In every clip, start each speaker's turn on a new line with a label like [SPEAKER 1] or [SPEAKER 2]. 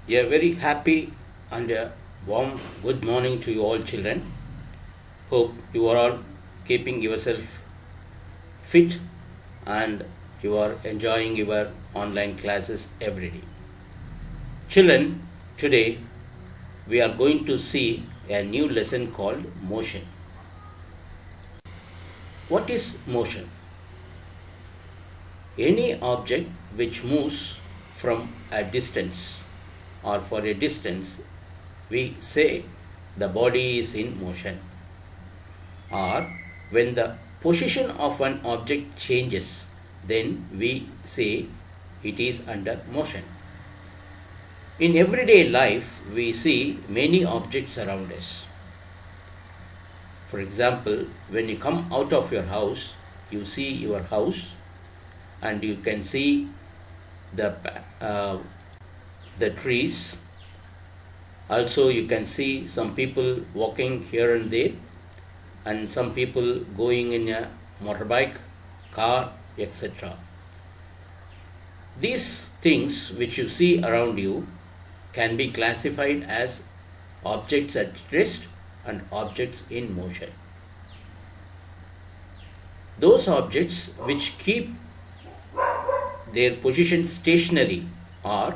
[SPEAKER 1] A very happy and a warm good morning to you all, children. Hope you are all keeping yourself fit and you are enjoying your online classes every day. Children, today we are going to see a new lesson called motion. What is motion? Any object which moves from a distance or for a distance, we say the body is in motion. Or when the position of an object changes, then we say it is under motion. In everyday life, we see many objects around us. For example, when you come out of your house, you see your house and you can see the trees. Also, you can see some people walking here and there, and some people going in a motorbike, car, etc. These things which you see around you can be classified as objects at rest and objects in motion. Those objects which keep their position stationary or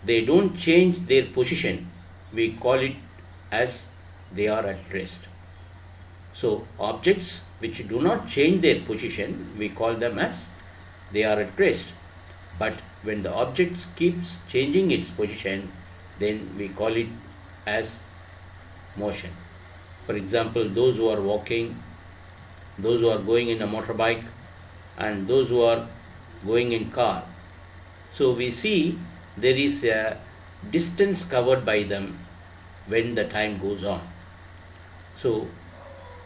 [SPEAKER 1] they don't change their position, we call it as they are at rest. So objects which do not change their position, we call them as they are at rest. But when the object keeps changing its position, then we call it as motion. For example, those who are walking, those who are going in a motorbike, and those who are going in car. So we see there is a distance covered by them when the time goes on. So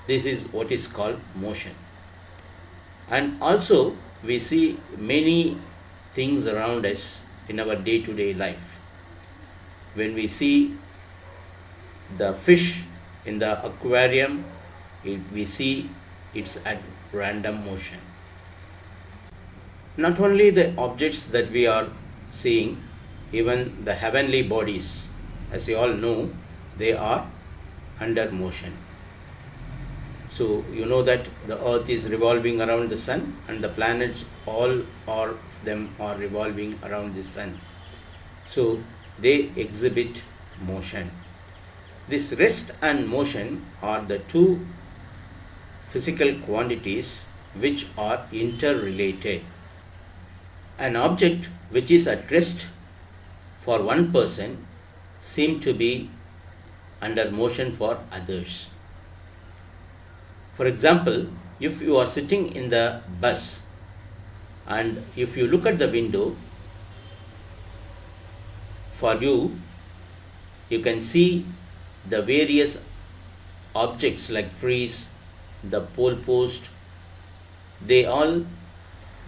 [SPEAKER 1] this is what is called motion. And also we see many things around us in our day-to-day life. When we see the fish in the aquarium, we see it's at random motion. Not only the objects that we are seeing, even the heavenly bodies, as you all know, they are under motion. So you know that the earth is revolving around the sun and the planets, all of them are revolving around the sun. So they exhibit motion. This rest and motion are the two physical quantities which are interrelated. An object which is at rest for one person seems to be under motion for others. For example, if you are sitting in the bus and if you look at the window, for you, you can see the various objects like trees, the pole post, they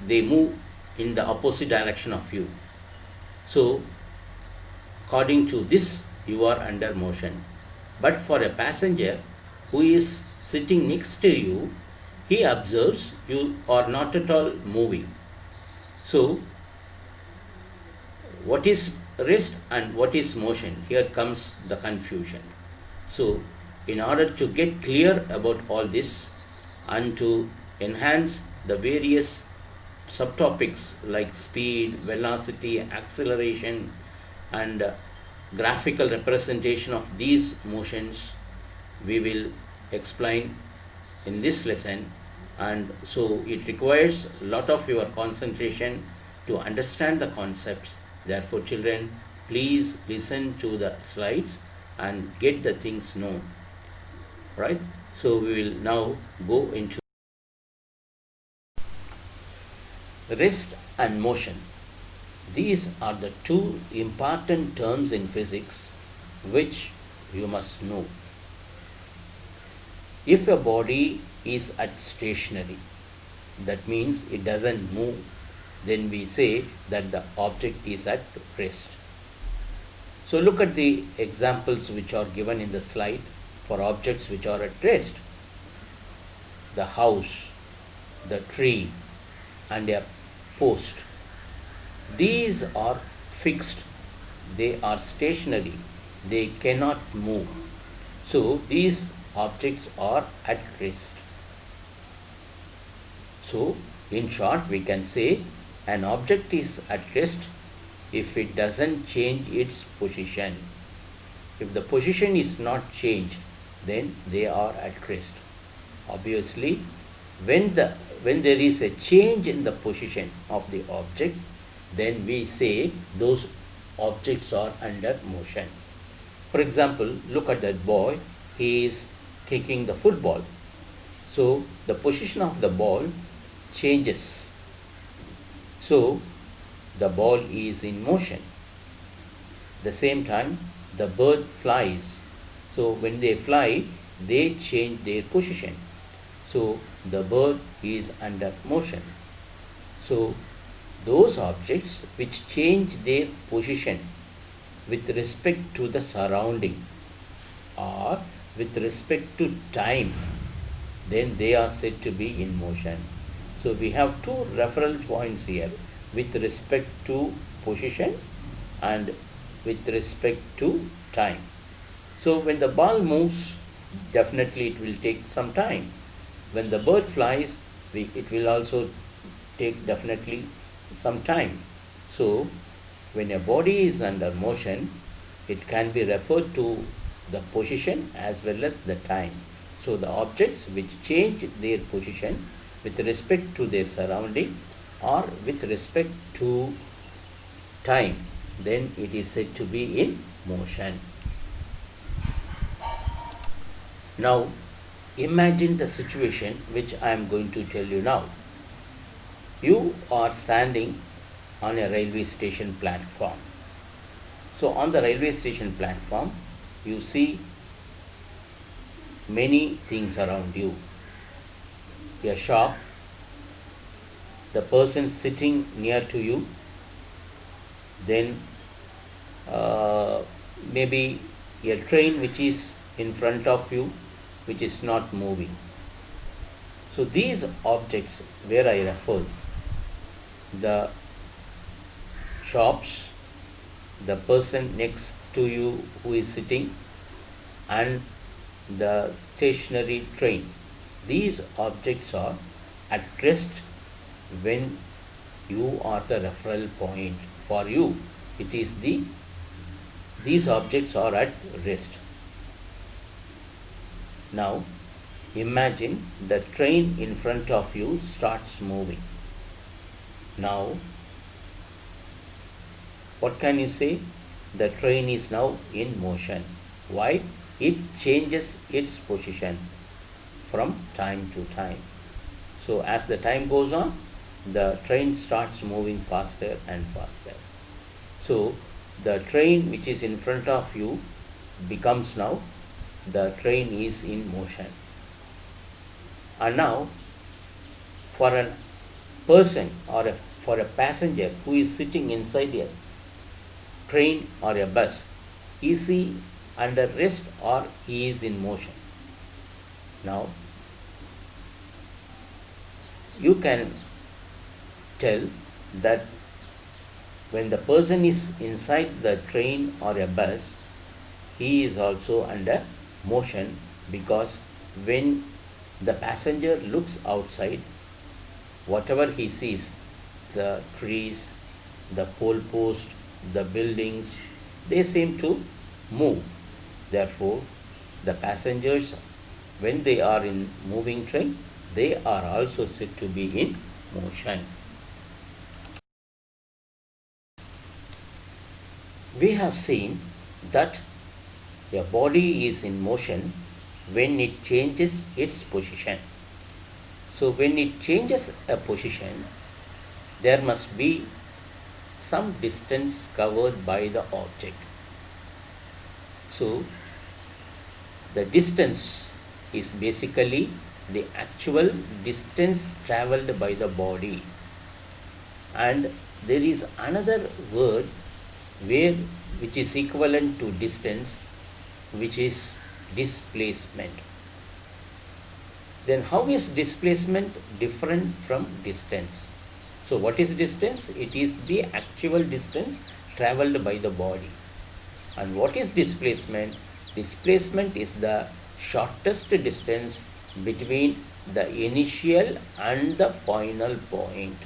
[SPEAKER 1] move in the opposite direction of you. So according to this, you are under motion. But for a passenger who is sitting next to you, he observes you are not at all moving. So what is rest and what is motion? Here comes the confusion. So in order to get clear about all this and to enhance the various subtopics like speed, velocity, acceleration, and graphical representation of these motions, we will explain in this lesson. And so it requires a lot of your concentration to understand the concepts. Therefore, children, please listen to the slides and get the things known. Right? So we will now go into rest and motion. These are the two important terms in physics which you must know. If a body is at stationary, that means it doesn't move, then we say that the object is at rest. So look at the examples which are given in the slide for objects which are at rest. The house, the tree, and a post. These are fixed they are stationary, they cannot move. So these objects are at rest. So in short, we can say an object is at rest if it doesn't change its position. If the position is not changed, then they are at rest. Obviously, when there is a change in the position of the object, then we say those objects are under motion. For example, look at that boy. He is kicking the football. So the position of the ball changes. So the ball is in motion. The same time, the bird flies. So when they fly, they change their position. So the bird is under motion. So those objects which change their position with respect to the surrounding or with respect to time, then they are said to be in motion. So we have two reference points here with respect to position and with respect to time. So when the ball moves, definitely it will take some time. When the bird flies, it will also take definitely some time. So when a body is under motion, it can be referred to the position as well as the time. So the objects which change their position with respect to their surrounding or with respect to time, then it is said to be in motion. Now imagine the situation which I am going to tell you now. You are standing on a railway station platform. So on the railway station platform, you see many things around you. A shop, the person sitting near to you, then maybe a train which is in front of you, which is not moving. So these objects where I refer, the shops, the person next to you who is sitting, and the stationary train. These objects are at rest when you are the referral point for you. It is these objects are at rest. Now imagine the train in front of you starts moving. Now what can you say? The train is now in motion. Why? It changes its position from time to time. So as the time goes on, the train starts moving faster and faster. So the train which is in front of you becomes now the train is in motion. And now for a person or for a passenger who is sitting inside a train or a bus, is he under rest or he is in motion? Now you can tell that when the person is inside the train or a bus, he is also under motion, because when the passenger looks outside, whatever he sees, the trees, the pole post, the buildings, they seem to move. Therefore, the passengers, when they are in moving train, they are also said to be in motion. We have seen that a body is in motion when it changes its position. So when it changes a position, there must be some distance covered by the object. So the distance is basically the actual distance travelled by the body. And there is another word which is equivalent to distance, which is displacement. Then how is displacement different from distance? So what is distance? It is the actual distance travelled by the body. And what is displacement? Displacement is the shortest distance between the initial and the final point.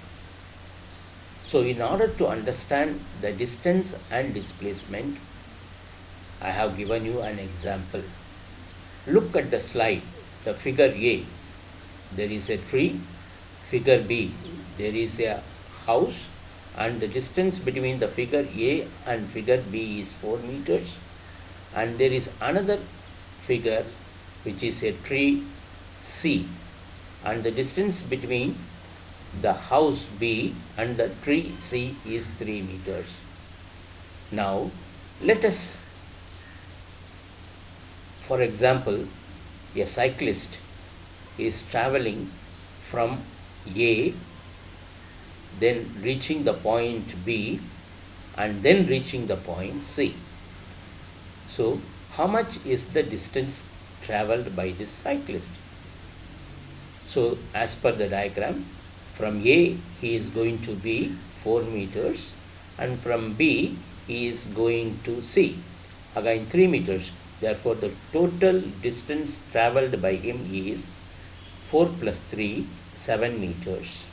[SPEAKER 1] So in order to understand the distance and displacement, I have given you an example. Look at the slide, the figure A. There is a tree. Figure B, there is a house, and the distance between the figure A and figure B is 4 meters. And there is another figure which is a tree C, and the distance between the house B and the tree C is 3 meters. Now let us, for example, a cyclist is traveling from A, then reaching the point B, and then reaching the point C. So how much is the distance traveled by this cyclist? So as per the diagram, from A he is going to be 4 meters, and from B he is going to C, again 3 meters. Therefore the total distance traveled by him is 4 plus 3, 7 meters.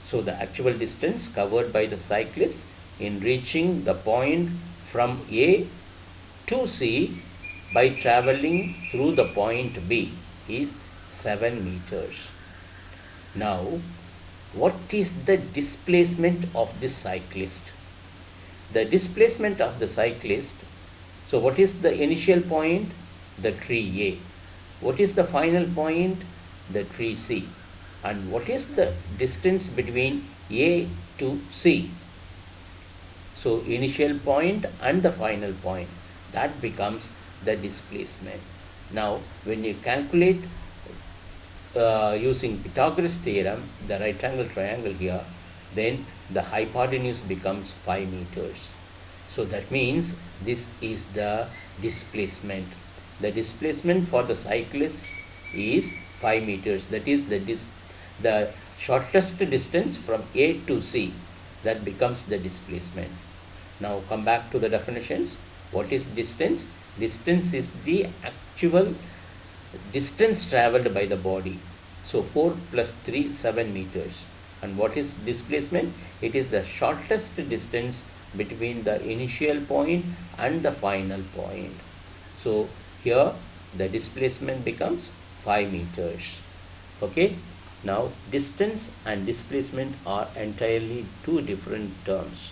[SPEAKER 1] So the actual distance covered by the cyclist in reaching the point from A to C by traveling through the point B is 7 meters. Now, what is the displacement of this cyclist? The displacement of the cyclist, so what is the initial point? The tree A. What is the final point? The tree C. And what is the distance between A to C? So initial point and the final point, that becomes the displacement. Now when you calculate using Pythagoras theorem, the right angle triangle here, then the hypotenuse becomes 5 meters. So that means this is the displacement. The displacement for the cyclist is 5 meters. That is the shortest distance from A to C. That becomes the displacement. Now come back to the definitions. What is distance? Distance is the actual distance traveled by the body. So 4 plus 3, 7 meters. And what is displacement? It is the shortest distance between the initial point and the final point. So here the displacement becomes 5 meters. Okay. Now distance and displacement are entirely two different terms.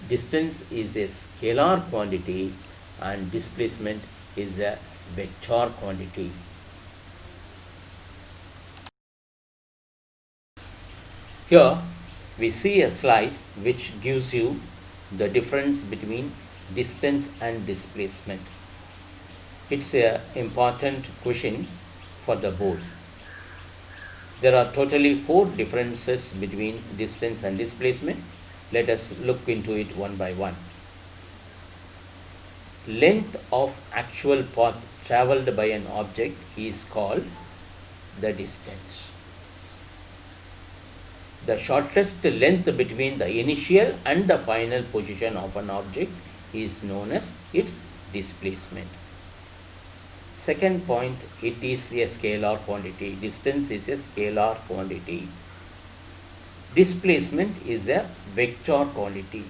[SPEAKER 1] Distance is a scalar quantity and displacement is a vector quantity. Here we see a slide which gives you the difference between distance and displacement. It's an important question for the board. There are totally 4 differences between distance and displacement. Let us look into it one by one. Length of actual path traveled by an object is called the distance. The shortest length between the initial and the final position of an object is known as its displacement. Second point, it is a scalar quantity. Distance is a scalar quantity. Displacement is a vector quantity.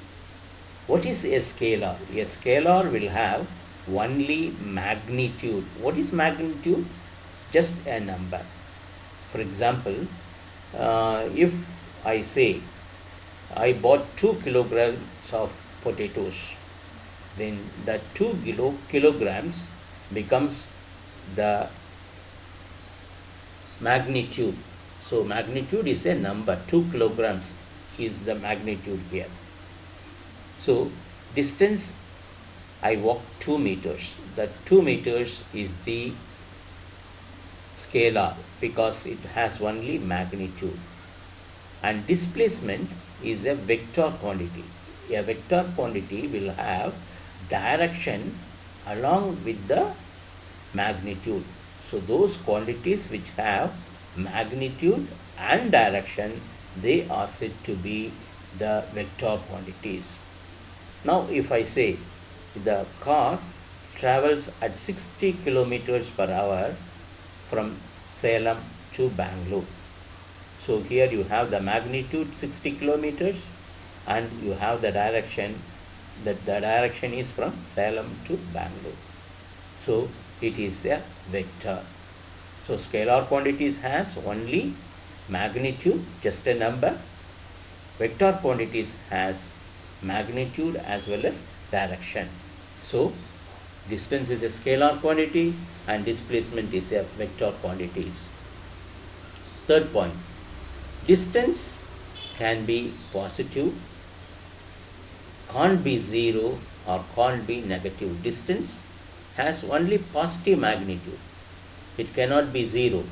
[SPEAKER 1] What is a scalar? A scalar will have only magnitude. What is magnitude? Just a number. For example, if I say I bought 2 kilograms of potatoes, then the 2 kilograms becomes the magnitude. So magnitude is a number. 2 kilograms is the magnitude here. So distance, I walked 2 meters. The 2 meters is the scalar because it has only magnitude. And displacement is a vector quantity. A vector quantity will have direction along with the magnitude. So those quantities which have magnitude and direction, they are said to be the vector quantities. Now if I say the car travels at 60 kilometers per hour from Salem to Bangalore. So here you have the magnitude 60 kilometers and you have the direction, that the direction is from Salem to Bangalore. So it is a vector. So scalar quantities has only magnitude, just a number. Vector quantities has magnitude as well as direction. So distance is a scalar quantity and displacement is a vector quantities. Third point, distance can be positive, can't be zero or can't be negative. Distance has only positive magnitude. It cannot be zero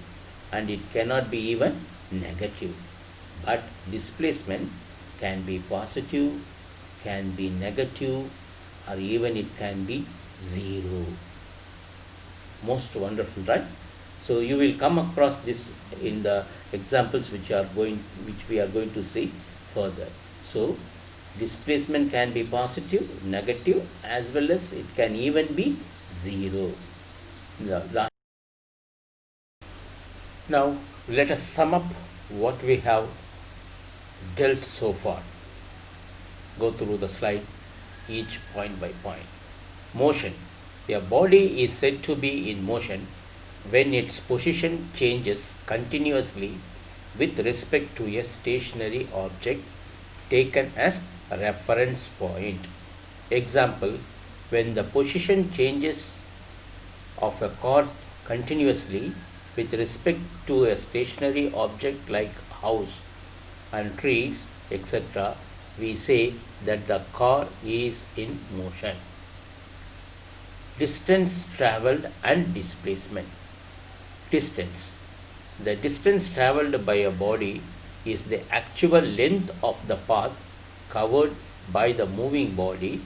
[SPEAKER 1] and it cannot be even negative. But displacement can be positive, can be negative, or even it can be zero. Most wonderful, right? So you will come across this in the examples which we are going to see further. So displacement can be positive, negative, as well as it can even be zero. Now let us sum up what we have dealt so far. Go through the slide each point by point. Motion. A body is said to be in motion when its position changes continuously with respect to a stationary object taken as a reference point. Example, when the position changes of a car continuously with respect to a stationary object like house and trees, etc., we say that the car is in motion. Distance travelled and displacement. Distance. The distance travelled by a body is the actual length of the path covered by the moving body,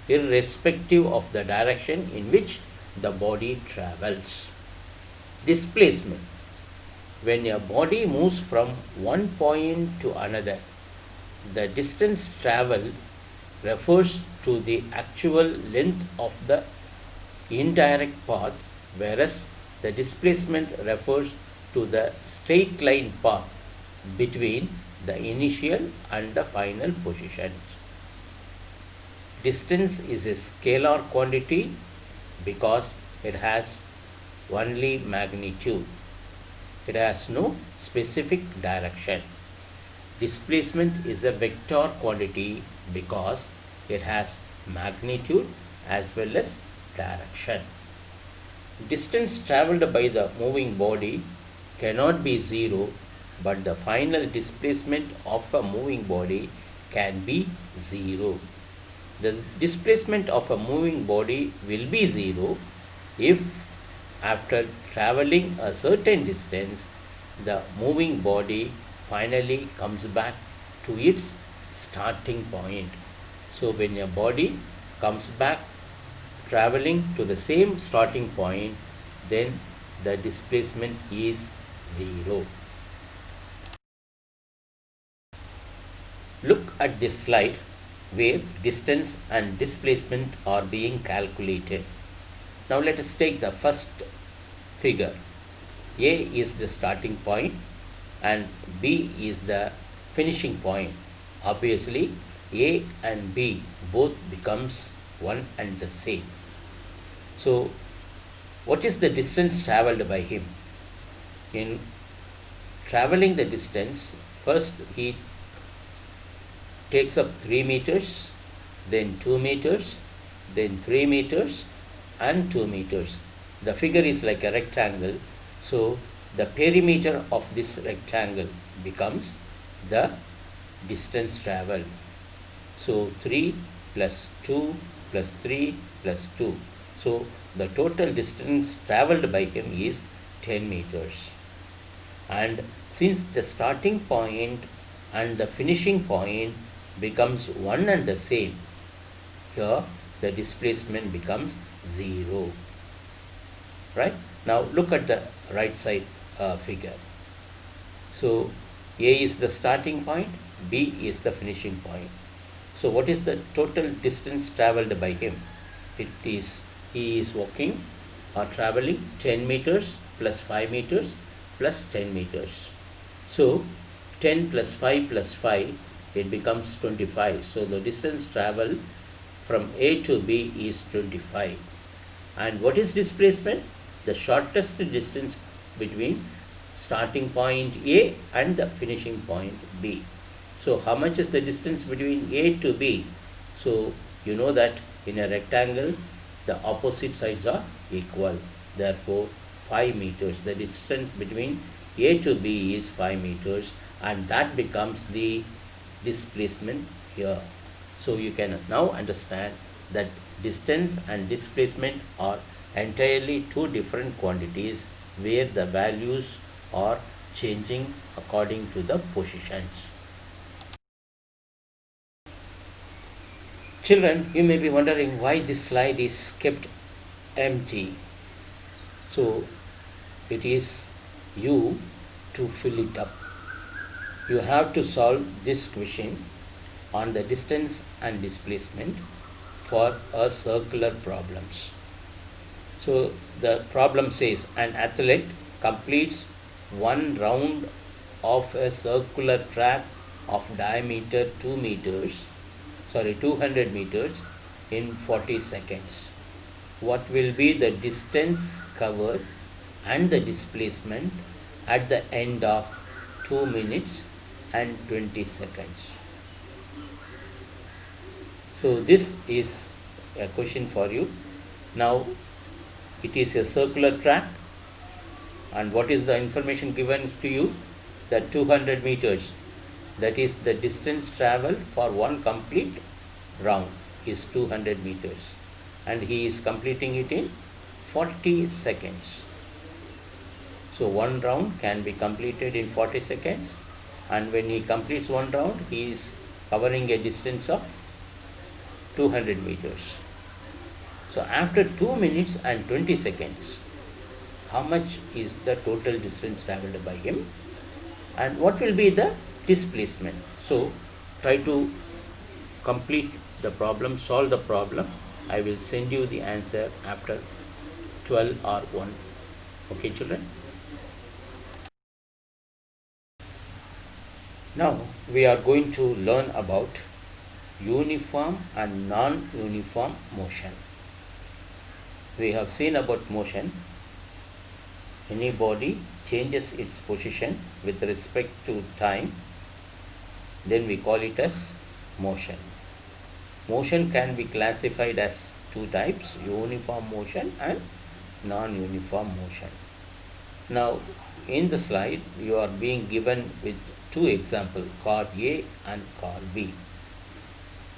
[SPEAKER 1] irrespective of the direction in which the body travels. Displacement. When a body moves from one point to another, the distance travelled refers to the actual length of the indirect path, whereas the displacement refers to the straight line path between the initial and the final positions. Distance is a scalar quantity because it has only magnitude. It has no specific direction. Displacement is a vector quantity because it has magnitude as well as direction. Distance travelled by the moving body cannot be zero, but the final displacement of a moving body can be zero. The displacement of a moving body will be zero if after travelling a certain distance, the moving body finally comes back to its starting point. So when a body comes back travelling to the same starting point, then the displacement is zero. Look at this slide where distance and displacement are being calculated. Now let us take the first figure. A is the starting point and B is the finishing point. Obviously, A and B both becomes one and the same. So, what is the distance travelled by him? In travelling the distance, first he takes up 3 meters, then 2 meters, then 3 meters and 2 meters. The figure is like a rectangle, so the perimeter of this rectangle becomes the distance travelled. So 3 plus 2 plus 3 plus 2. So the total distance travelled by him is 10 meters. And since the starting point and the finishing point becomes one and the same, here the displacement becomes 0. Right? Now look at the right side figure. So A is the starting point, B is the finishing point. So what is the total distance travelled by him? he is walking or traveling 10 meters plus 5 meters plus 10 meters. So 10 plus 5 plus 5, it becomes 25. So the distance traveled from A to B is 25. And what is displacement? The shortest distance between starting point A and the finishing point B. So how much is the distance between A to B? So you know that in a rectangle, the opposite sides are equal. Therefore, 5 meters. The distance between A to B is 5 meters, and that becomes the displacement here. So you can now understand that distance and displacement are entirely two different quantities where the values are changing according to the positions. Children, you may be wondering why this slide is kept empty. So it is you to fill it up. You have to solve this question on the distance and displacement for a circular problems. So the problem says an athlete completes one round of a circular track of diameter 200 meters in 40 seconds. What will be the distance covered and the displacement at the end of 2 minutes and 20 seconds? So this is a question for you. Now it is a circular track, and what is the information given to you? That 200 meters, that is the distance traveled for one complete round, is 200 meters, and he is completing it in 40 seconds. So one round can be completed in 40 seconds, and when he completes one round, he is covering a distance of 200 meters. So after 2 minutes and 20 seconds, how much is the total distance traveled by him, and what will be the displacement? So try to complete the problem, solve the problem. I will send you the answer after 12 or 1. Okay, children? Now we are going to learn about uniform and non-uniform motion. We have seen about motion. Any body changes its position with respect to time, then we call it as motion. Motion can be classified as two types, uniform motion and non-uniform motion. Now in the slide you are being given with two examples, car A and car B.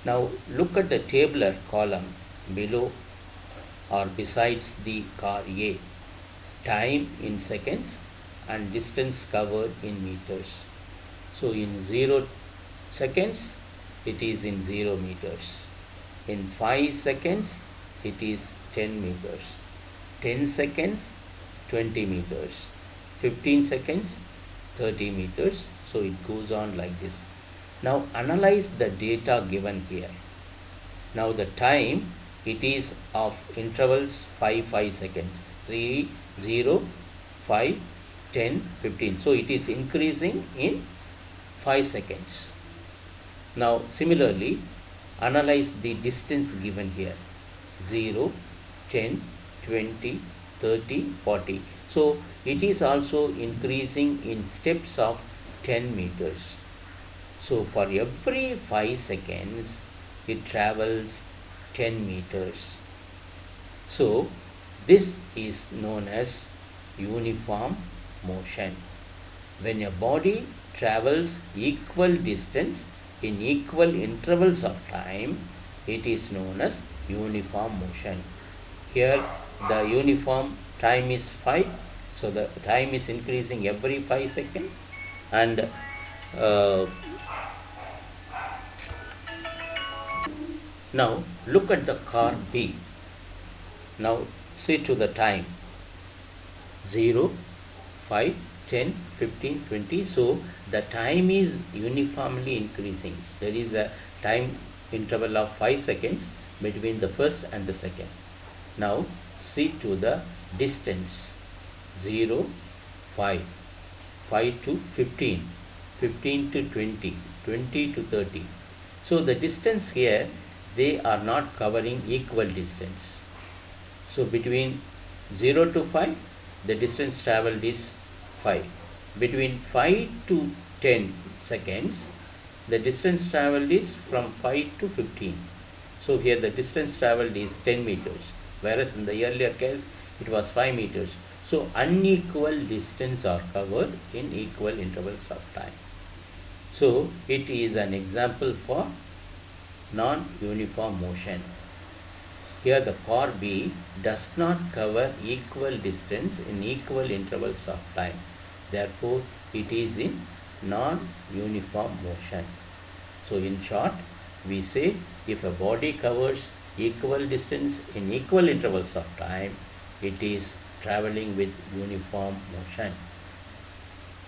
[SPEAKER 1] Now look at the tabular column below or besides the car A. Time in seconds and distance covered in meters. So in 0 seconds it is in 0 meters. In 5 seconds it is 10 meters. 10 seconds 20 meters. 15 seconds 30 meters. So it goes on like this. Now analyze the data given here. Now the time, it is of intervals 5 seconds. 3, 0, 5, 10, 15. So it is increasing in 5 seconds. Now similarly, analyze the distance given here. 0, 10, 20, 30, 40. So it is also increasing in steps of 10 meters. So for every 5 seconds, it travels 10 meters. So this is known as uniform motion. When a body travels equal distance in equal intervals of time, it is known as uniform motion. Here the uniform time is 5, so the time is increasing every 5 seconds, and now look at the car B. Now see to the time 0, 5, 10, 15, 20. So the time is uniformly increasing. There is a time interval of 5 seconds. between the first and the second. Now see to the distance 0, 5, 5 to 15, 15 to 20, 20 to 30. So the distance here, they are not covering equal distance. So between 0 to 5, the distance traveled is 5. Between 5 to 10 seconds, the distance traveled is from 5 to 15. So here the distance traveled is 10 meters, whereas in the earlier case it was 5 meters. So unequal distance are covered in equal intervals of time. So it is an example for non-uniform motion. Here the part B does not cover equal distance in equal intervals of time. Therefore, it is in non-uniform motion. So in short, we say if a body covers equal distance in equal intervals of time, it is traveling with uniform motion.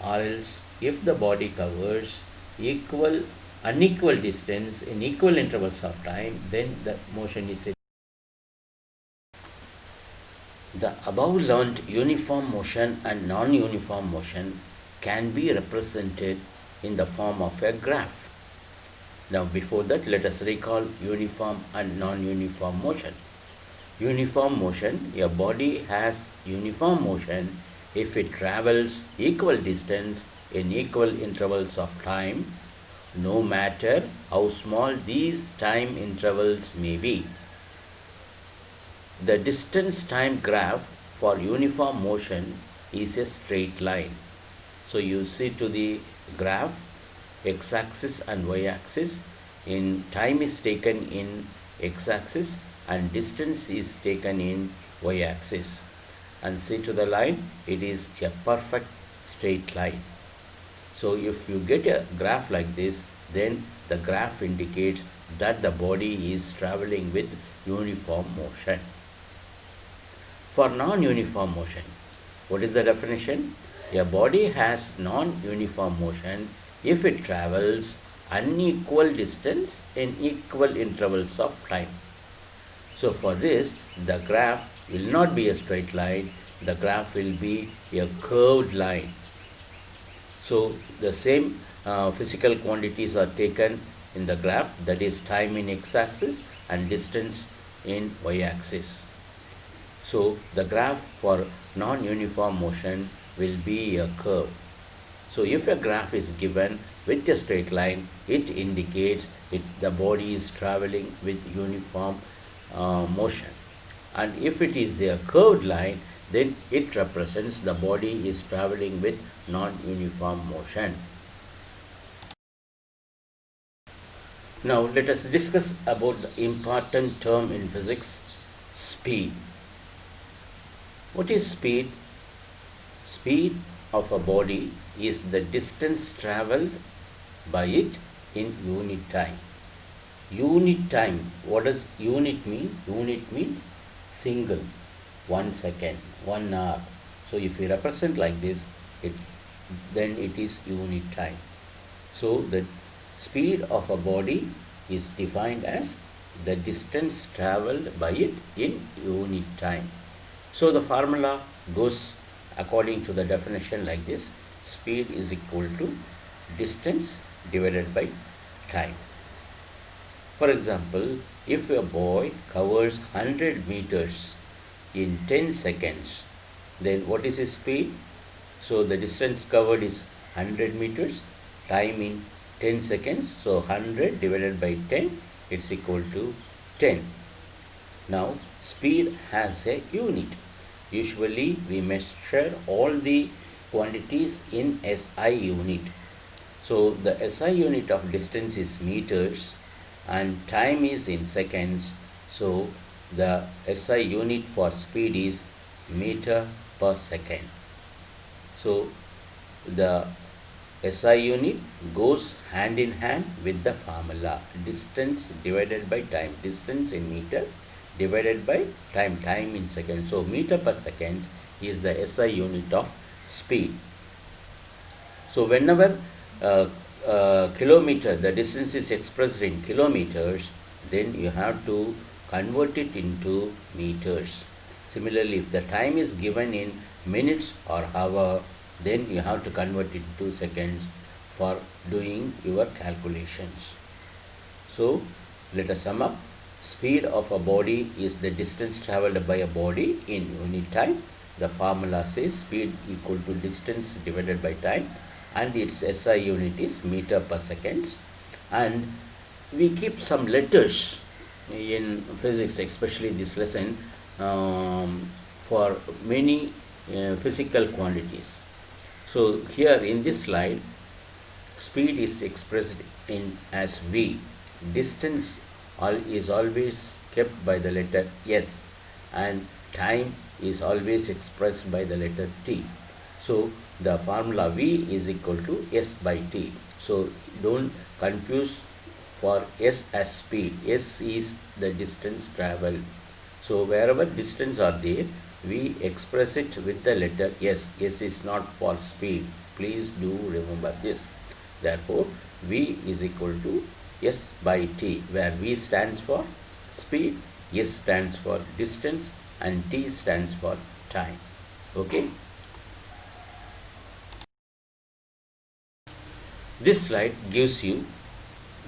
[SPEAKER 1] Or else, if the body covers unequal distance in equal intervals of time, then the motion is said. The above learned uniform motion and non-uniform motion can be represented in the form of a graph. Now before that, let us recall uniform and non-uniform motion. Uniform motion, a body has uniform motion if it travels equal distance in equal intervals of time, no matter how small these time intervals may be. The distance time graph for uniform motion is a straight line. So you see to the graph, x-axis and y-axis, in time is taken in x-axis and distance is taken in y-axis. And see to the line, it is a perfect straight line. So if you get a graph like this, then the graph indicates that the body is traveling with uniform motion. For non-uniform motion, what is the definition? A body has non-uniform motion if it travels unequal distance in equal intervals of time. So for this, the graph will not be a straight line, the graph will be a curved line. So the same physical quantities are taken in the graph, that is time in x-axis and distance in y-axis. So the graph for non-uniform motion will be a curve. So if a graph is given with a straight line, it indicates the body is traveling with uniform motion. And if it is a curved line, then it represents the body is traveling with non-uniform motion. Now let us discuss about the important term in physics, speed. What is speed? Speed of a body is the distance travelled by it in unit time. Unit time, what does unit mean? Unit means single, 1 second, 1 hour. So if we represent like this, then it is unit time. So the speed of a body is defined as the distance travelled by it in unit time. So the formula goes according to the definition like this: speed is equal to distance divided by time. For example, if a boy covers 100 meters in 10 seconds, then what is his speed? So the distance covered is 100 meters, time in 10 seconds, so 100 divided by 10, it's equal to 10. Now speed has a unit. Usually we measure all the quantities in SI unit. So the SI unit of distance is meters and time is in seconds. So the SI unit for speed is meter per second. So the SI unit goes hand in hand with the formula distance divided by time, distance in meter divided by time, time in seconds. So meter per second is the SI unit of speed. So whenever kilometer, the distance is expressed in kilometers, then you have to convert it into meters. Similarly, if the time is given in minutes or hour, then you have to convert it into seconds for doing your calculations. So, let us sum up. Speed of a body is the distance travelled by a body in unit time. The formula says speed equal to distance divided by time, and its SI unit is meter per seconds. And we keep some letters in physics, especially this lesson, for many physical quantities. So here in this slide, speed is expressed in as v. Distance is always kept by the letter s, and time is always expressed by the letter t. So the formula v is equal to s by t. So don't confuse for s as speed. S is the distance travelled. So wherever distance are there, we express it with the letter s. S is not for speed. Please do remember this. Therefore, v is equal to s by t, where v stands for speed, s stands for distance, and t stands for time. Okay. This slide gives you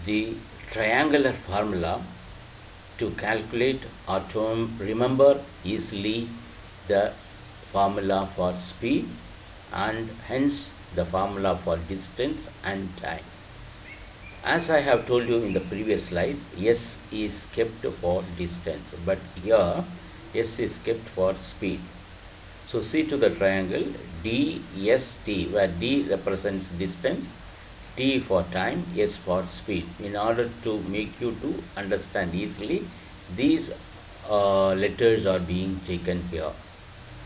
[SPEAKER 1] the triangular formula to calculate or to remember easily the formula for speed and hence the formula for distance and time. As I have told you in the previous slide, s is kept for distance, but here s is kept for speed. So see to the triangle DST, where D represents distance, T for time, S for speed. In order to make you to understand easily, these letters are being taken here.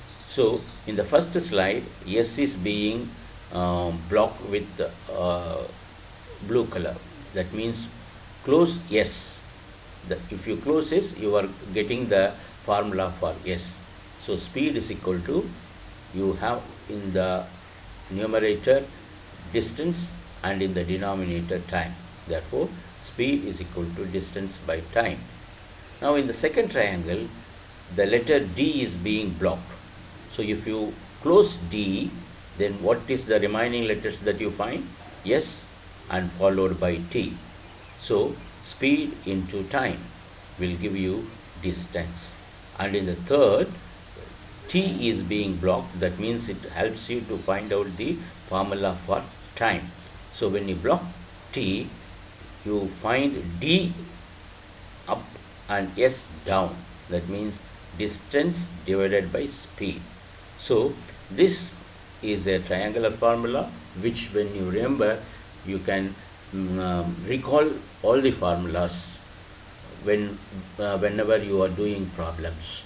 [SPEAKER 1] So in the first slide, S is being blocked with blue color. That means close S. If you close S, you are getting the formula for S. So speed is equal to, you have in the numerator distance and in the denominator time. Therefore, speed is equal to distance by time. Now in the second triangle, the letter D is being blocked. So if you close D, then what is the remaining letters that you find? S and followed by T. So speed into time will give you distance. And in the third, T is being blocked. That means it helps you to find out the formula for time. So when you block T, you find D up and S down. That means distance divided by speed. So this is a triangular formula which, when you remember, you can recall all the formulas whenever you are doing problems.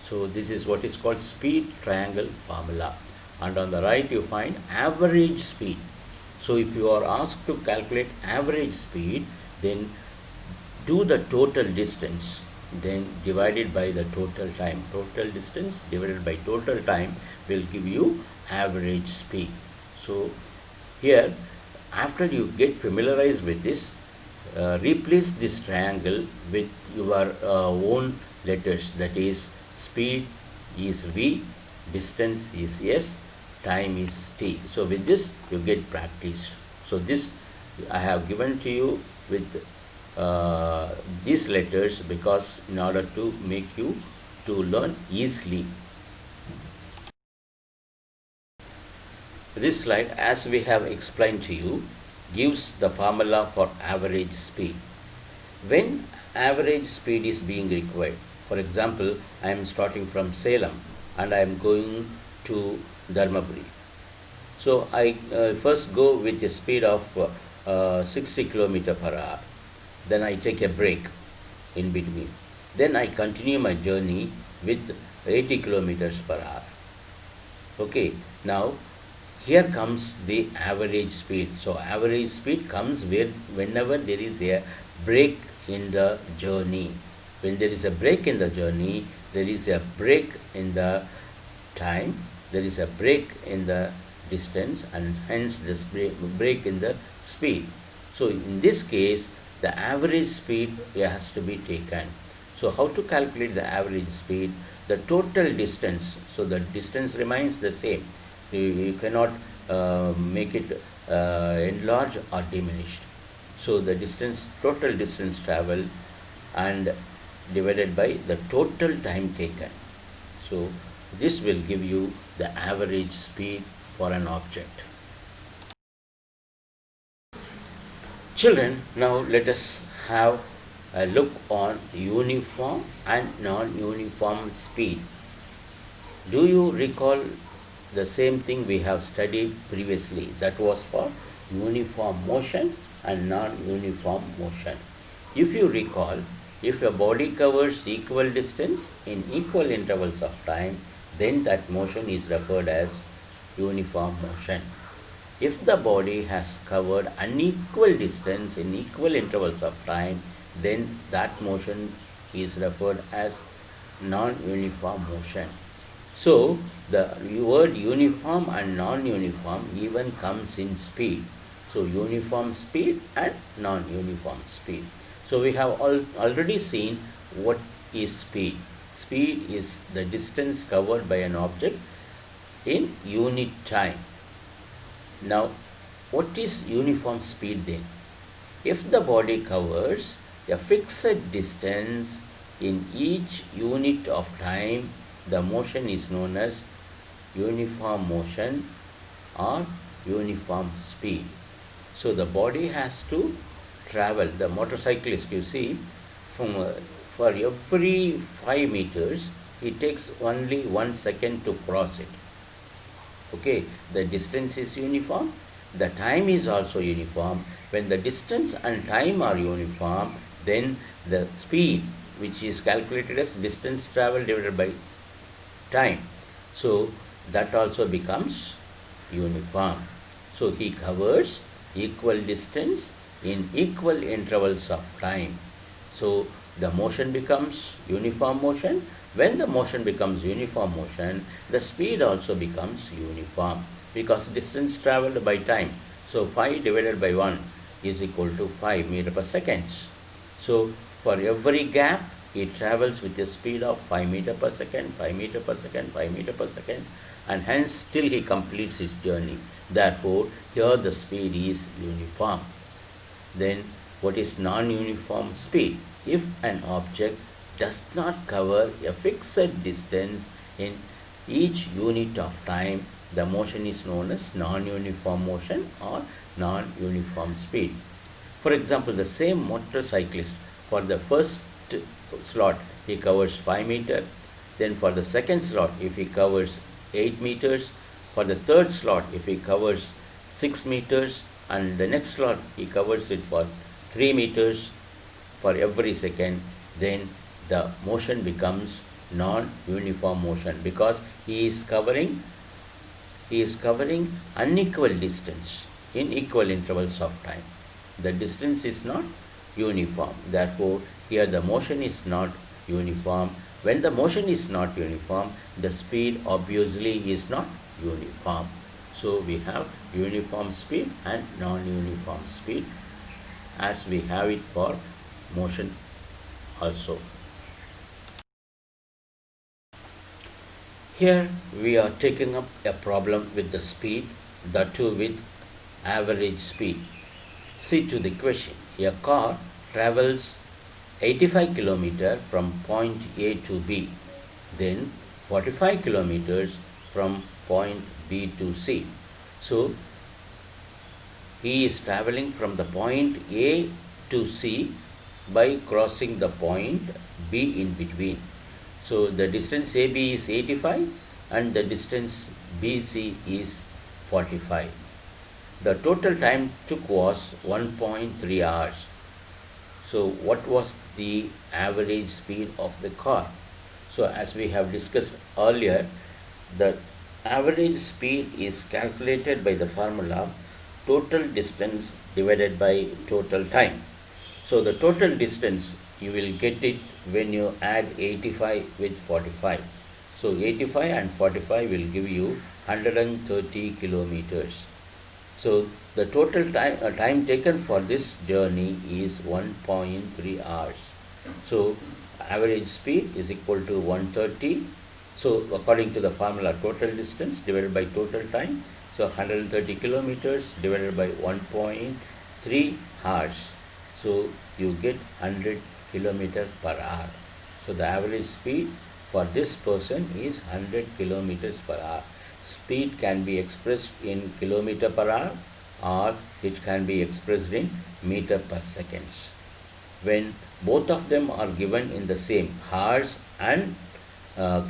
[SPEAKER 1] So this is what is called speed triangle formula. And on the right you find average speed. So if you are asked to calculate average speed, then do the total distance, then divided by the total time. Total distance divided by total time will give you average speed. So here, after you get familiarized with this, replace this triangle with your own letters. That is, speed is V, distance is S, time is T. So with this you get practice. So this I have given to you with these letters because in order to make you to learn easily. This slide, as we have explained to you, gives the formula for average speed. When average speed is being required, for example, I am starting from Salem and I am going to Dharmaburi. So I first go with a speed of 60 km per hour. Then I take a break in between. Then I continue my journey with 80 kilometers per hour. Okay, now here comes the average speed. So average speed comes whenever there is a break in the journey. When there is a break in the journey, there is a break in the time, there is a break in the distance, and hence this break in the speed. So in this case, the average speed has to be taken. So how to calculate the average speed? The total distance. So the distance remains the same. You cannot make it enlarged or diminished. So the distance, total distance traveled and divided by the total time taken. So this will give you the average speed for an object. Children, now let us have a look on uniform and non-uniform speed. Do you recall the same thing we have studied previously? That was for uniform motion and non-uniform motion. If you recall, if a body covers equal distance in equal intervals of time, then that motion is referred as uniform motion. If the body has covered unequal distance in equal intervals of time, then that motion is referred as non-uniform motion. So, the word uniform and non-uniform even comes in speed. So, uniform speed and non-uniform speed. So, we have already seen what is speed. Speed is the distance covered by an object in unit time. Now, what is uniform speed then? If the body covers a fixed distance in each unit of time, the motion is known as uniform motion or uniform speed. So the body has to travel. The motorcyclist, you see, for every 5 meters, it takes only 1 second to cross it. Okay, the distance is uniform, the time is also uniform. When the distance and time are uniform, then the speed, which is calculated as distance traveled divided by time, so that also becomes uniform. So he covers equal distance in equal intervals of time. So the motion becomes uniform motion. When the motion becomes uniform motion, the speed also becomes uniform because distance traveled by time. So 5 divided by 1 is equal to 5 meter per second. So for every gap, it travels with a speed of 5 meter per second, 5 meter per second, 5 meter per second, and hence till he completes his journey. Therefore, here the speed is uniform. Then what is non-uniform speed? If an object does not cover a fixed distance in each unit of time, the motion is known as non-uniform motion or non-uniform speed. For example, the same motorcyclist, for the first slot he covers 5 meters, then for the second slot if he covers 8 meters, for the third slot if he covers 6 meters, and the next slot he covers it for 3 meters for every second, then the motion becomes non-uniform motion because he is covering unequal distance in equal intervals of time. The distance is not uniform. Therefore, here the motion is not uniform. When the motion is not uniform, the speed obviously is not uniform. So we have uniform speed and non-uniform speed as we have it for motion also. Here we are taking up a problem with the speed, that too with average speed. See to the question. A car travels 85 km from point A to B, then 45 km from point B to C. So he is traveling from the point A to C by crossing the point B in between. So the distance AB is 85 and the distance BC is 45. The total time took was 1.3 hours. So what was the average speed of the car? So as we have discussed earlier, the average speed is calculated by the formula total distance divided by total time. So the total distance, you will get it when you add 85 with 45. So 85 and 45 will give you 130 kilometers. So the total time taken for this journey is 1.3 hours. So average speed is equal to 130. So according to the formula, total distance divided by total time. So 130 kilometers divided by 1.3 hours. So you get 100 kilometers per hour. So the average speed for this person is 100 kilometers per hour. Speed can be expressed in kilometer per hour, or it can be expressed in meter per seconds. When both of them are given in the same hours and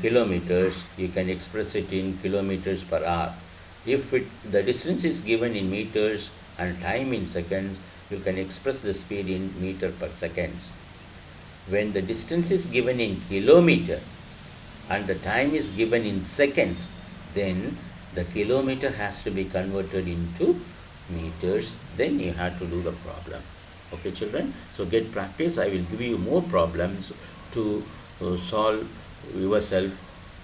[SPEAKER 1] kilometers, you can express it in kilometers per hour. If the distance is given in meters and time in seconds, you can express the speed in meter per seconds. When the distance is given in kilometer and the time is given in seconds, then the kilometer has to be converted into meters. Then you have to do the problem. Okay, children? So get practice. I will give you more problems to solve yourself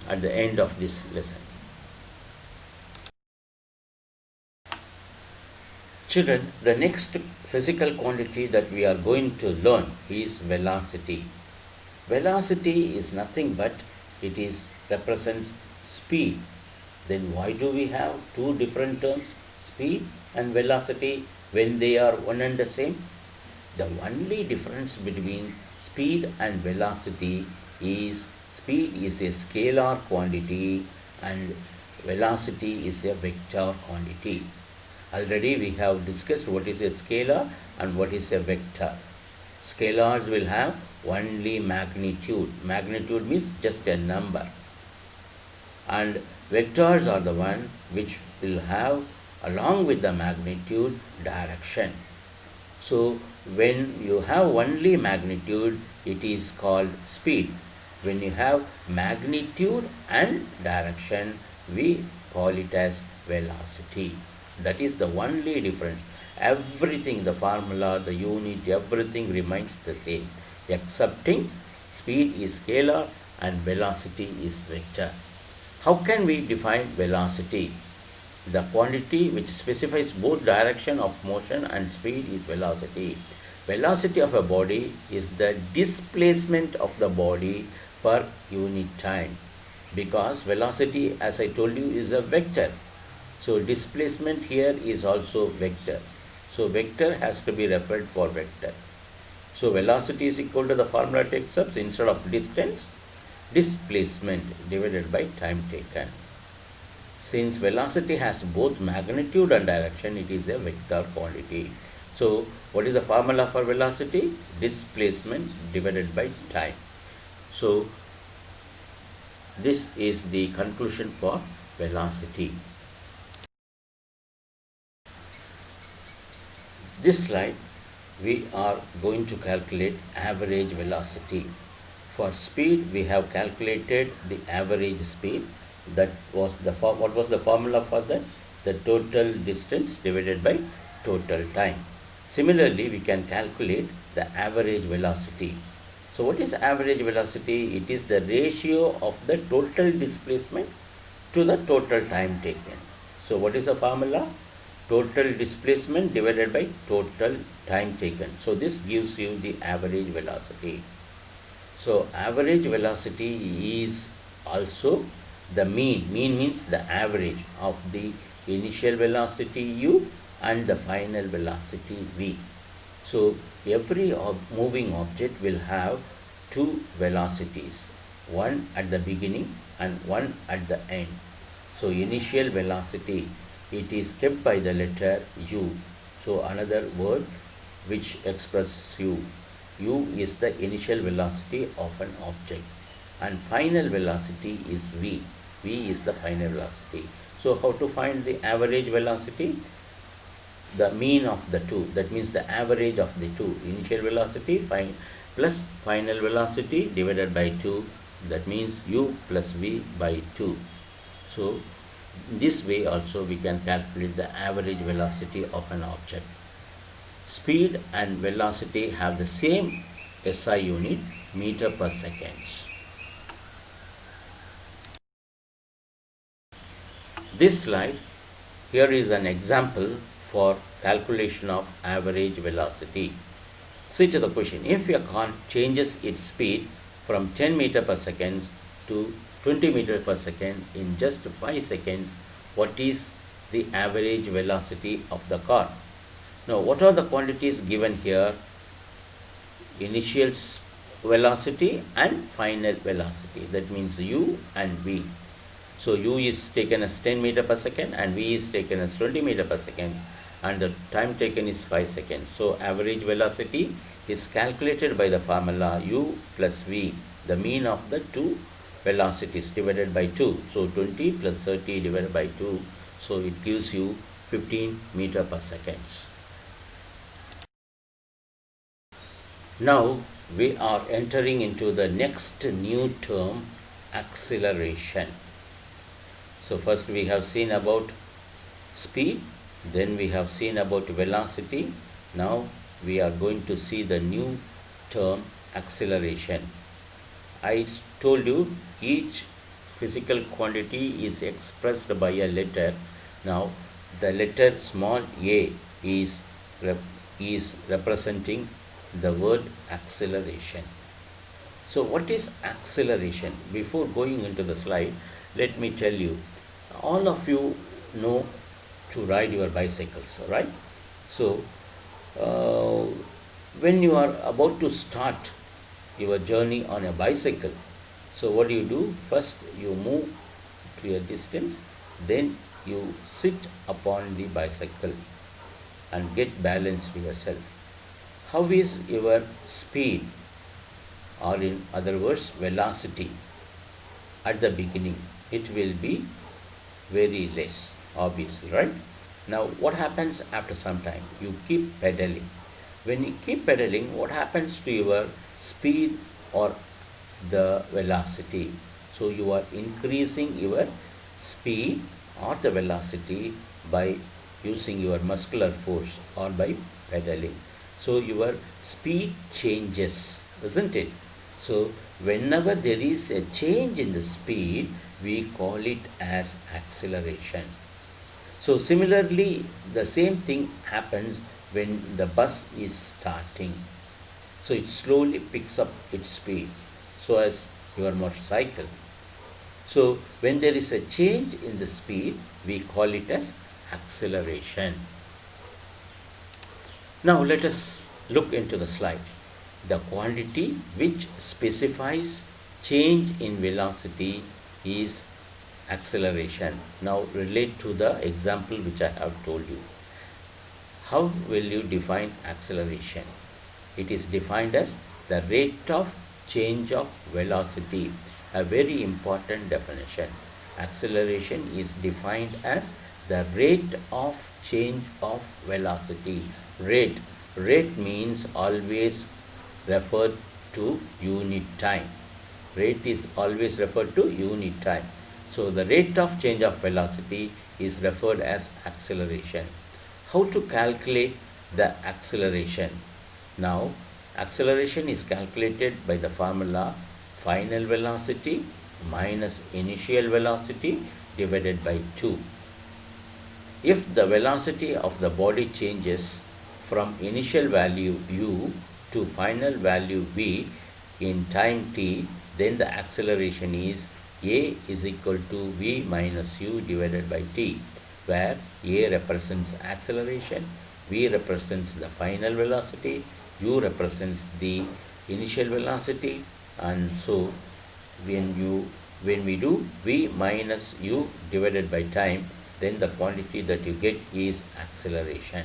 [SPEAKER 1] at the end of this lesson. Children, the next physical quantity that we are going to learn is velocity. Velocity is nothing but it represents speed. Then why do we have two different terms, speed and velocity, when they are one and the same? The only difference between speed and velocity is speed is a scalar quantity and velocity is a vector quantity. Already we have discussed what is a scalar and what is a vector. Scalars will have only magnitude. Magnitude means just a number. And vectors are the one which will have, along with the magnitude, direction. So when you have only magnitude, it is called speed. When you have magnitude and direction, we call it as velocity. That is the only difference. Everything, the formula, the unit, everything remains the same, excepting speed is scalar and velocity is vector. How can we define velocity? The quantity which specifies both direction of motion and speed is velocity. Velocity of a body is the displacement of the body per unit time, because velocity, as I told you, is a vector. So displacement here is also vector. So vector has to be referred for vector. So velocity is equal to the formula it accepts, instead of distance, displacement divided by time taken. Since velocity has both magnitude and direction, it is a vector quantity. So what is the formula for velocity? Displacement divided by time. So this is the conclusion for velocity. This slide, we are going to calculate average velocity. For speed, we have calculated the average speed. That was what was the formula for that? The total distance divided by total time. Similarly, we can calculate the average velocity. So what is average velocity? It is the ratio of the total displacement to the total time taken. So what is the formula? Total displacement divided by total time taken. So this gives you the average velocity. So average velocity is also the mean. Mean means the average of the initial velocity u and the final velocity v. So every moving object will have two velocities, one at the beginning and one at the end. So initial velocity, it is kept by the letter u. So another word which expresses u. U is the initial velocity of an object, and final velocity is v. V is the final velocity. So how to find the average velocity? The mean of the two, that means the average of the two, initial velocity plus final velocity divided by 2, that means u plus v by 2. So this way also we can calculate the average velocity of an object. Speed and velocity have the same SI unit, meter per seconds. This slide, here is an example for calculation of average velocity. See to the question, if a car changes its speed from 10 meter per second to 20 meter per second in just 5 seconds, what is the average velocity of the car? Now, what are the quantities given here? Initial velocity and final velocity. That means u and v. So u is taken as 10 meter per second and v is taken as 20 meter per second, and the time taken is 5 seconds. So average velocity is calculated by the formula u plus v, the mean of the two velocities divided by 2. So 20 plus 30 divided by 2. So it gives you 15 meter per second. Now we are entering into the next new term, acceleration. So first we have seen about speed, then we have seen about velocity. Now we are going to see the new term, acceleration. I told you each physical quantity is expressed by a letter. Now the letter small a is representing the word acceleration. So what is acceleration? Before going into the slide, let me tell you, all of you know to ride your bicycles, right? So when you are about to start your journey on a bicycle, so what do? First you move to a distance, then you sit upon the bicycle and get balanced yourself. How is your speed, or in other words velocity? At the beginning it will be very less, obviously, right? Now what happens after some time? You keep pedaling. When you keep pedaling, what happens to your speed or the velocity? So you are increasing your speed or the velocity by using your muscular force or by pedaling. So your speed changes, isn't it? So whenever there is a change in the speed, we call it as acceleration. So similarly, the same thing happens when the bus is starting. So it slowly picks up its speed, so as your motorcycle. So when there is a change in the speed, we call it as acceleration. Now let us look into the slide. The quantity which specifies change in velocity is acceleration. Now relate to the example which I have told you. How will you define acceleration? It is defined as the rate of change of velocity. A very important definition. Acceleration is defined as the rate of change of velocity. Rate means always referred to unit time. Rate is always referred to unit time. So the rate of change of velocity is referred as acceleration. How to calculate the acceleration? Now acceleration is calculated by the formula final velocity minus initial velocity divided by 2. If the velocity of the body changes from initial value u to final value v in time t, then the acceleration is a is equal to v minus u divided by t, where a represents acceleration, v represents the final velocity, u represents the initial velocity, and so when we do v minus u divided by time, then the quantity that you get is acceleration.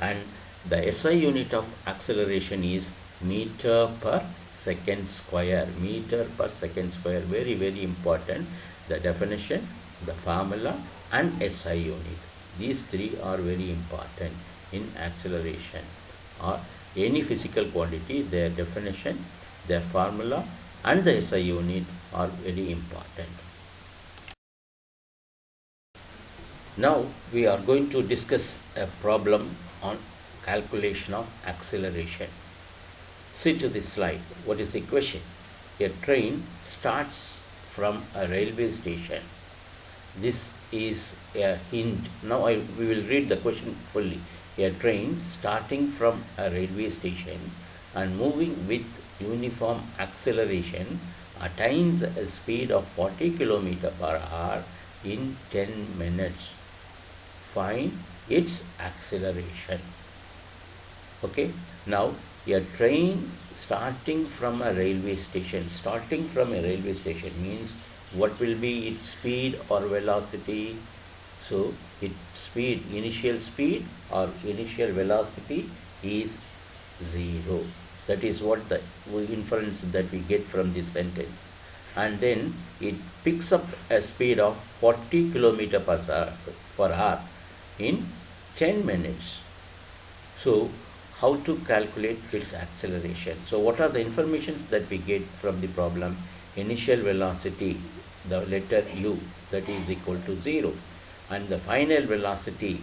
[SPEAKER 1] And the SI unit of acceleration is meter per second square. Meter per second square, very very important. The definition, the formula and SI unit. These three are very important in acceleration or any physical quantity. Their definition, their formula and the SI unit are very important. Now we are going to discuss a problem on calculation of acceleration. See to this slide. What is the question? A train starts from a railway station. This is a hint. Now we will read the question fully. A train starting from a railway station and moving with uniform acceleration attains a speed of 40 km per hour in 10 minutes. Find its acceleration. Okay, now a train starting from a railway station means what will be its speed or velocity? So its initial speed or initial velocity is 0. That is what the inference that we get from this sentence. And then it picks up a speed of 40 km per hour in 10 minutes. So how to calculate its acceleration? So what are the informations that we get from the problem? Initial velocity, the letter u, that is equal to 0, and the final velocity,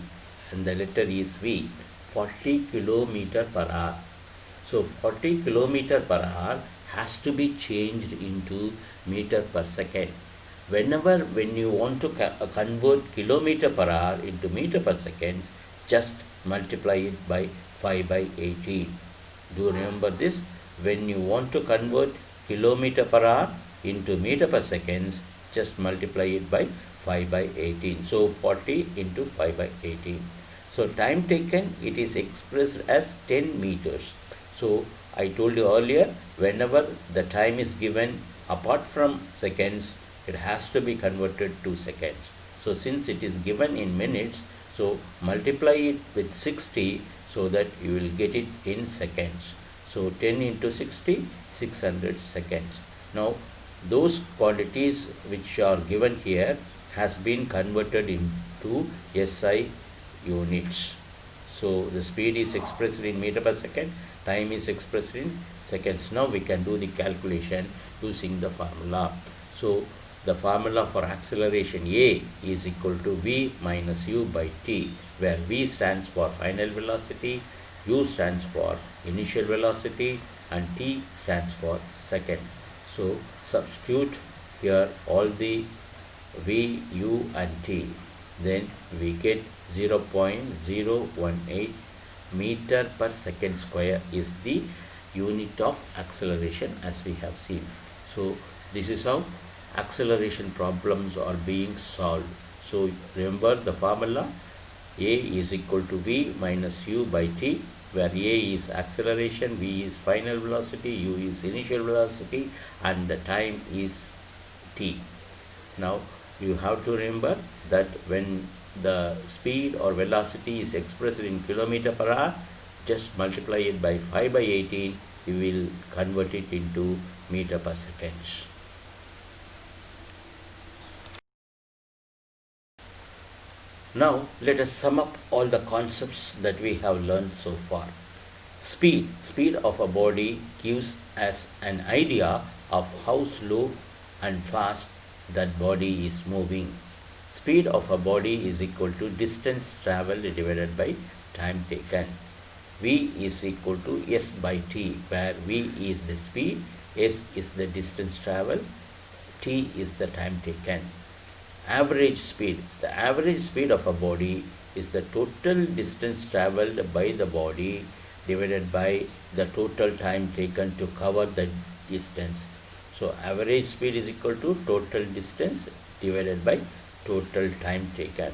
[SPEAKER 1] and the letter is v, 40 km per hour. So 40 km per hour has to be changed into meter per second. When you want to convert kilometer per hour into meter per second, just multiply it by 5 by 18. Do you remember this? When you want to convert kilometer per hour into meter per second, just multiply it by 5 by 18. So 40 into 5 by 18. So time taken, it is expressed as 10 meters. So I told you earlier, whenever the time is given apart from seconds, it has to be converted to seconds. So since it is given in minutes, so multiply it with 60 so that you will get it in seconds. So 10 into 60, 600 seconds. Now those quantities which are given here has been converted into SI units. So the speed is expressed in meter per second, time is expressed in seconds. Now we can do the calculation using the formula. So the formula for acceleration A is equal to V minus U by T, where V stands for final velocity, U stands for initial velocity, and T stands for second. So substitute here all the V, U and T. Then we get 0.018 meter per second square is the unit of acceleration, as we have seen. So this is how acceleration problems are being solved. So remember the formula, A is equal to V minus U by T, where A is acceleration, V is final velocity, U is initial velocity, and the time is T. Now you have to remember that when the speed or velocity is expressed in kilometer per hour, just multiply it by 5 by 18, you will convert it into meter per second. Now let us sum up all the concepts that we have learned so far. Speed of a body gives us an idea of how slow and fast that body is moving. Speed of a body is equal to distance travelled divided by time taken. V is equal to S by T, where V is the speed, S is the distance travelled, T is the time taken. Average speed. The average speed of a body is the total distance travelled by the body divided by the total time taken to cover the distance. So average speed is equal to total distance divided by total time taken.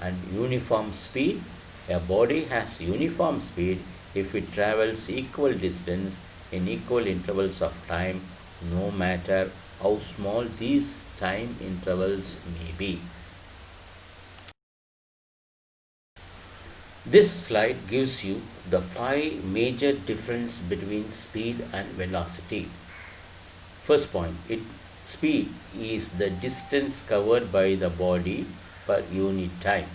[SPEAKER 1] And uniform speed. A body has uniform speed if it travels equal distance in equal intervals of time, no matter how small these time intervals may be. This slide gives you the 5 major difference between speed and velocity. First point, speed is the distance covered by the body per unit time.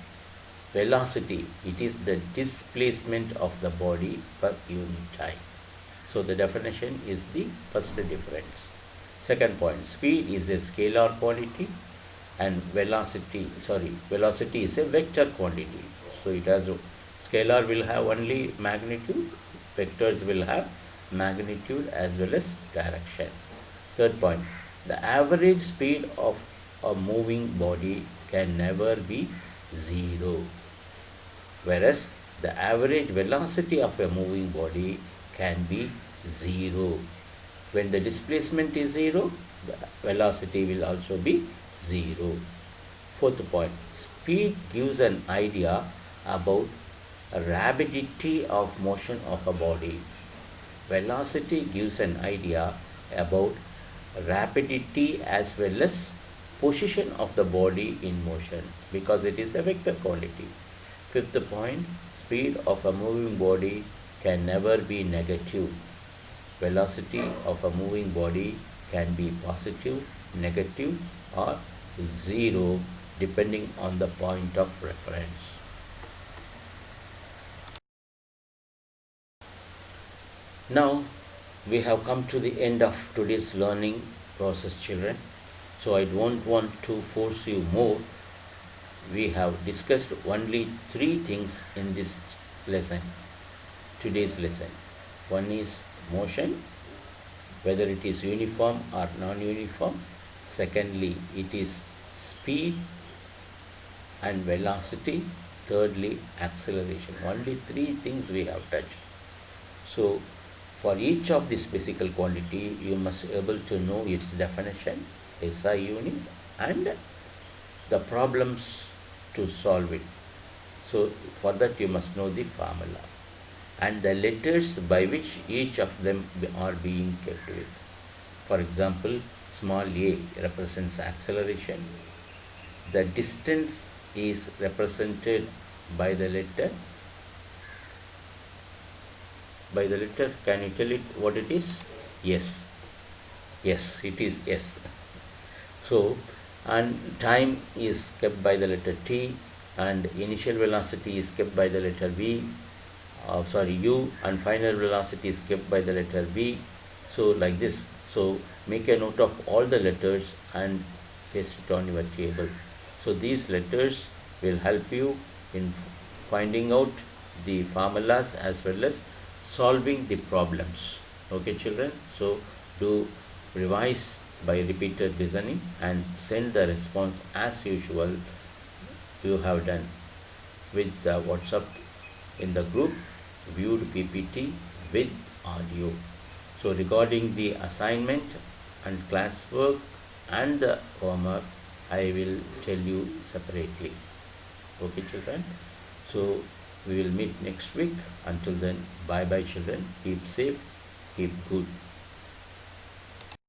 [SPEAKER 1] Velocity, it is the displacement of the body per unit time. So the definition is the first difference. Second point, speed is a scalar quantity and velocity is a vector quantity. So it has scalar will have only magnitude, vectors will have magnitude as well as direction. Third point, the average speed of a moving body can never be 0, whereas the average velocity of a moving body can be 0. When the displacement is 0, the velocity will also be 0. Fourth point, speed gives an idea about rapidity of motion of a body. Velocity gives an idea about rapidity as well as position of the body in motion, because it is a vector quantity. Fifth point, speed of a moving body can never be negative. Velocity of a moving body can be positive, negative, or zero depending on the point of reference. Now we have come to the end of today's learning process, children. So I don't want to force you more. We have discussed only three things in this lesson, today's lesson. One is motion, whether it is uniform or non-uniform. Secondly, it is speed and velocity. Thirdly, acceleration. Only three things we have touched. So for each of this physical quantity, you must be able to know its definition, SI unit, and the problems to solve it. So for that you must know the formula and the letters by which each of them are being kept with. For example, small a represents acceleration. The distance is represented by the letter. Can you tell it what it is? Yes. Yes, it is yes. So, and time is kept by the letter T, and initial velocity is kept by the letter V, U, and final velocity is kept by the letter V. So like this. So make a note of all the letters and paste it on your table. So these letters will help you in finding out the formulas as well as solving the problems. Okay, children. So do revise by repeated listening and send the response as usual you have done with the WhatsApp in the group viewed PPT with audio. So regarding the assignment and classwork and the homework, I will tell you separately. Okay, children. So we will meet next week. Until then, bye bye, children. Keep safe, keep good.